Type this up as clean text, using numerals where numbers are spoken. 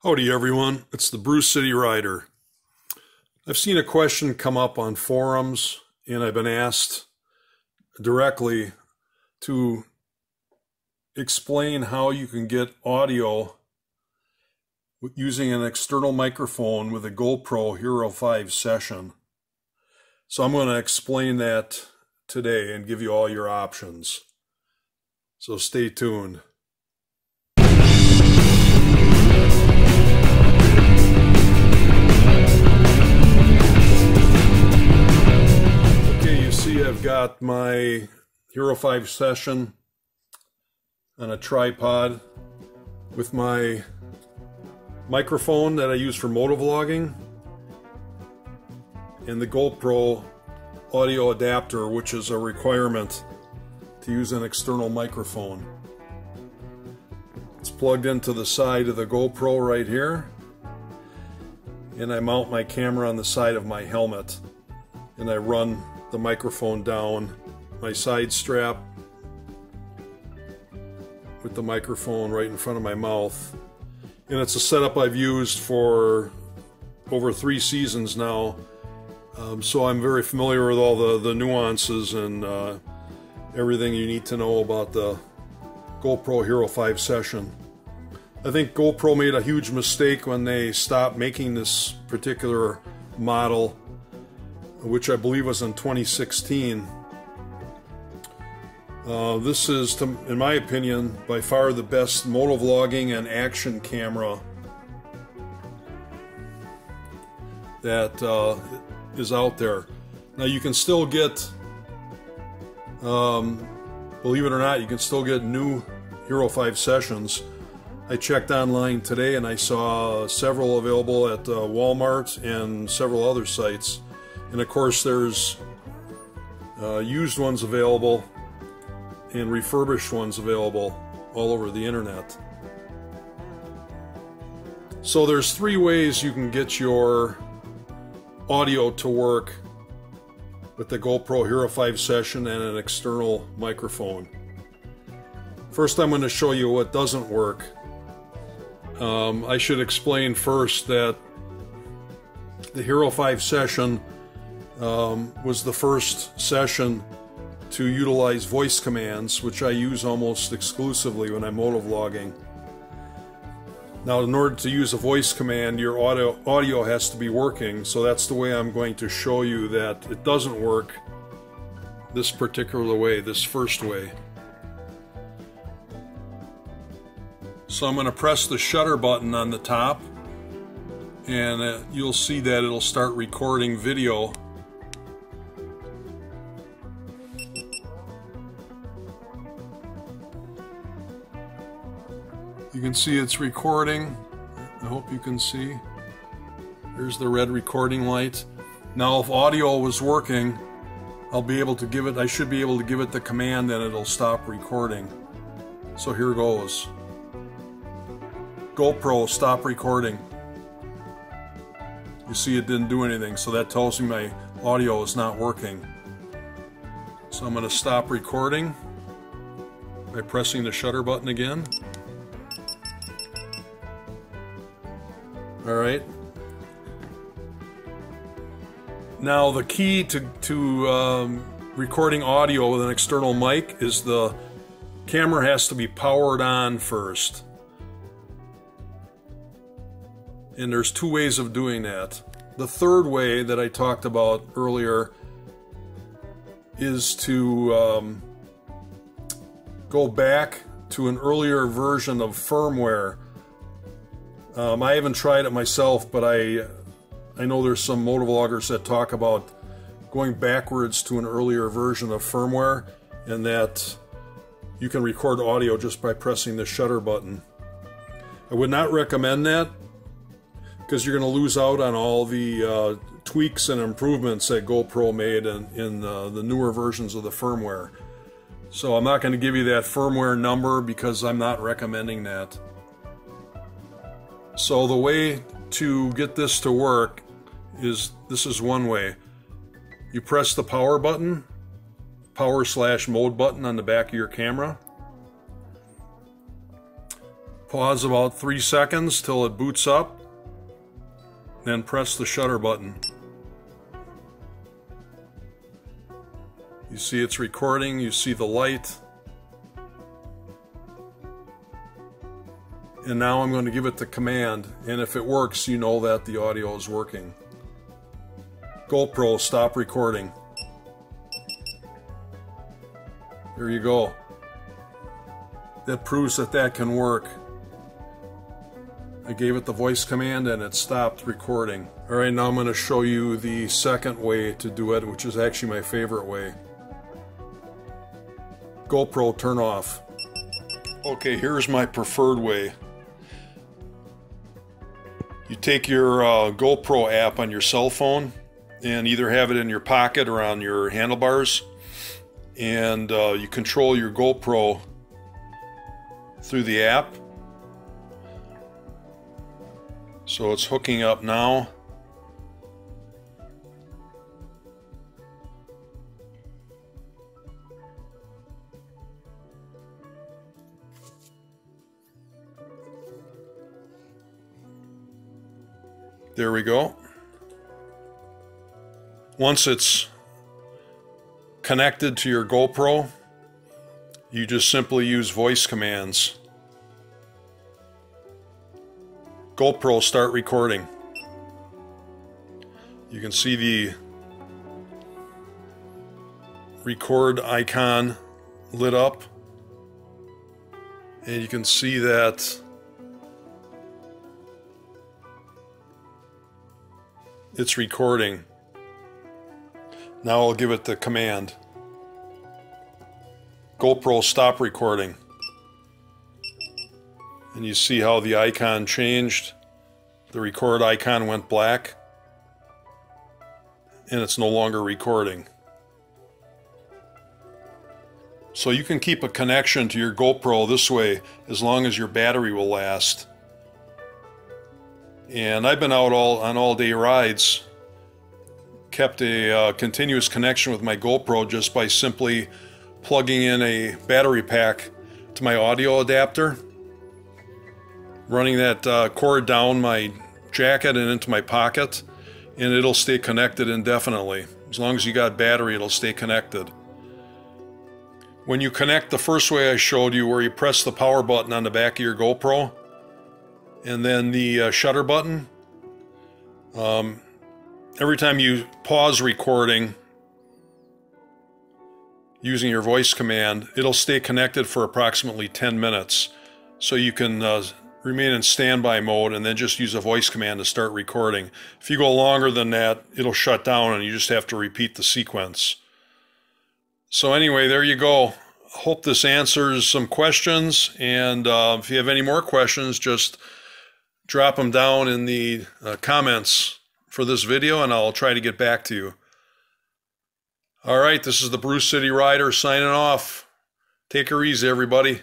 Howdy everyone, it's the Bruce City Rider. I've seen a question come up on forums and I've been asked directly to explain how you can get audio using an external microphone with a GoPro Hero 5 session. So I'm going to explain that today and give you all your options. So stay tuned. I've got my Hero 5 session on a tripod with my microphone that I use for motovlogging and the GoPro audio adapter, which is a requirement to use an external microphone. It's plugged into the side of the GoPro right here, and I mount my camera on the side of my helmet and I run the microphone down my side strap with the microphone right in front of my mouth. And it's a setup I've used for over 3 seasons now, so I'm very familiar with all the nuances and everything you need to know about the GoPro Hero 5 session. I think GoPro made a huge mistake when they stopped making this particular model, which I believe was in 2016. This is, in my opinion, by far the best motovlogging and action camera that is out there. Now you can still get, believe it or not, you can still get new Hero 5 sessions. I checked online today and I saw several available at Walmart and several other sites. And of course there's used ones available and refurbished ones available all over the internet. So there's 3 ways you can get your audio to work with the GoPro Hero 5 session and an external microphone. First, I'm going to show you what doesn't work. I should explain first that the Hero 5 session was the first session to utilize voice commands, which I use almost exclusively when I'm motovlogging. Now, in order to use a voice command, your audio has to be working, so that's the way I'm going to show you that it doesn't work this particular way, this first way. So I'm going to press the shutter button on the top, and you'll see that it'll start recording video. You can see it's recording. I hope you can see. There's the red recording light. Now if audio was working, I'll be able to give it, I should be able to give it the command and it'll stop recording. So here goes. GoPro, stop recording. You see it didn't do anything, so that tells me my audio is not working. So I'm going to stop recording by pressing the shutter button again. Alright. Now the key to recording audio with an external mic is the camera has to be powered on first. And there's 2 ways of doing that. The third way that I talked about earlier is to go back to an earlier version of firmware. I haven't tried it myself, but I know there's some motovloggers that talk about going backwards to an earlier version of firmware, and that you can record audio just by pressing the shutter button. I would not recommend that, because you're going to lose out on all the tweaks and improvements that GoPro made in the newer versions of the firmware. So I'm not going to give you that firmware number because I'm not recommending that. So the way to get this to work is, this is one way. You press the power button, power/mode button on the back of your camera. Pause about 3 seconds till it boots up, then press the shutter button. You see it's recording, you see the light. And now I'm going to give it the command, and if it works, you know that the audio is working. GoPro, stop recording. There you go. That proves that that can work. I gave it the voice command and it stopped recording. Alright, now I'm going to show you the second way to do it, which is actually my favorite way. GoPro, turn off. Okay, here's my preferred way. You take your GoPro app on your cell phone and either have it in your pocket or on your handlebars, and you control your GoPro through the app. So it's hooking up now. There we go. Once it's connected to your GoPro, you just simply use voice commands. GoPro, start recording. You can see the record icon lit up, and you can see that it's recording. Now I'll give it the command. GoPro, stop recording. And you see how the icon changed. The record icon went black, and it's no longer recording. So you can keep a connection to your GoPro this way as long as your battery will last. And I've been out on all-day rides, kept a continuous connection with my GoPro just by simply plugging in a battery pack to my audio adapter, running that cord down my jacket and into my pocket, and it'll stay connected indefinitely. As long as you got battery, it'll stay connected. When you connect the first way I showed you, where you press the power button on the back of your GoPro and then the shutter button, every time you pause recording using your voice command, it'll stay connected for approximately 10 minutes. So you can remain in standby mode and then just use a voice command to start recording. If you go longer than that, it'll shut down and you just have to repeat the sequence. So anyway, there you go. Hope this answers some questions, and if you have any more questions, just drop them down in the comments for this video and I'll try to get back to you. All right, this is the Brew City Rider signing off. Take her easy, everybody.